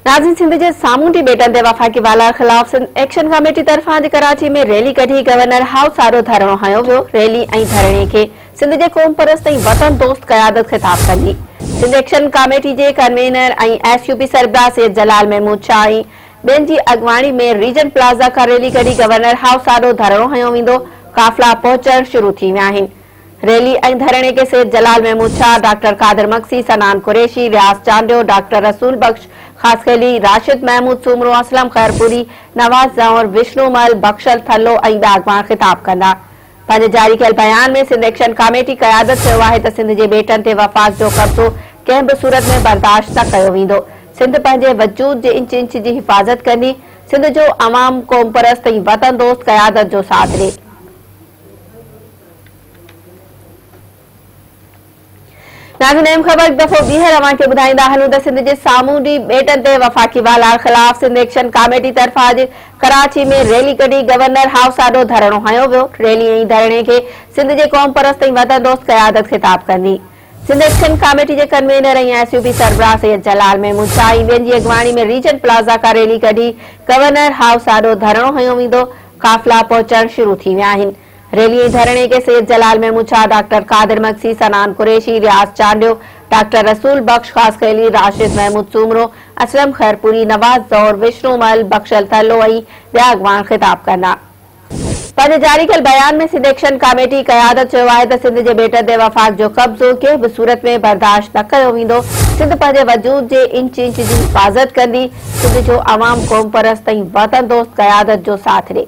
नाज़रीन, सिंध जे सामूंडी बेटनि ते वफ़ाक़ी वाला ख़िलाफ़ सिंध एक्शन कमेटी तरफ़ां अॼु कराची में रैली कढी गवर्नर हाउस आॾो धरणो हयो वियो। रैली ऐं धरणे खे सिंध जे क़ौम परस्त ऐं वतन दोस्त क़यादत ख़िताब कंदी। सिंध एक्शन कमेटी जे कन्वीनर ऐं एसयूपी सरबराह सैयद जलाल महमूद शाह ऐं ॿियनि जी अॻवानी में रीजन प्लाज़ा खां रैली कढी गवर्नर हाउस आॾो धरणो हयो वेंदो। काफ़िला पहुचण शुरू थी विया आहिनि। रैली ऐं धरणे के सैयद जलाल महमूद शाह, डॉक्टर कादिर मक्सी, सनान कुरैशी, रियाज़ चांडियो, डॉक्टर रसूल बख्श खासखैली, राशिद महमूद सूमरो, असलम खैरपुरी, नवाज़ ज़ौर, विष्णुमल, बख्शल थल्लो ऐं ॿिया अॻवान ख़िताब कंदा। पंहिंजे जारी कयल बयान में सिंध एक्शन कमेटी क़यादत कयो आहे त सिंध जे बेटनि ते वफ़ाक़ जो कब्ज़ो कंहिं बि सूरत में बर्दाश्त न कयो वेंदो। सिंध पंहिंजे वजूद जे इंच इंच जी हिफ़ाज़त कंदी। सिंध जो अवाम क़ौम परस्त ऐं वतन दोस्त क़यादत जो साथ ॾे। नाज़रीन, अहम ख़बर एक दफ़ो ॿीहर अव्हांखे ॿुधाईंदा हलूं त सिंध जे सामूंडी बेटनि ते वफ़ाक़ी वाला ख़िलाफ़ सिंध एक्शन कमेटी तरफ़ां अॼु कराची में रैली कढी गवर्नर हाउस आॾो धरणो हयो वियो। रैली ऐं धरणे खे सिंध जे क़ौम परस्त ऐं वतन दोस्त क़यादत ख़िताब कंदी। सिंध एक्शन कमेटी जे कन्वीनर ऐं एसयूपी सरबराह सैयद जलाल महमूद शाह ऐं ॿियनि जी अॻवानी में रीजन प्लाज़ा खां रैली कढी गवर्नर हाउस आॾो धरणो हयो वेंदो। काफ़िला पहुचण शुरू थी विया आहिनि। रैली ऐं धरणे के सैयद जलाल महमूद शाह, डॉक्टर कादिर मक्सी, सनान कुरैशी, रियाज़ चांडियो, डॉक्टर रसूल बख्श खासखैली, राशिद महमूद सूमरो, असलम खैरपुरी, नवाज़ ज़ौर, विष्णुमल, बख्शल थल्लो ऐं ॿिया अॻवान ख़िताब कंदा। पंहिंजे जारी कयल बयान में सिंध एक्शन कमेटी क़यादत चयो आहे त सिंध जे बेटनि ते वफ़ाक़ जो कब्ज़ो कंहिं बि सूरत में बर्दाश्त न कयो वेंदो। सिंध पंहिंजे वजूद जे इंच इंच जी हिफ़ाज़त कंदी। सिंध जो अवाम क़ौम परस्त ऐं वतन दोस्त क़यादत जो साथ ॾे।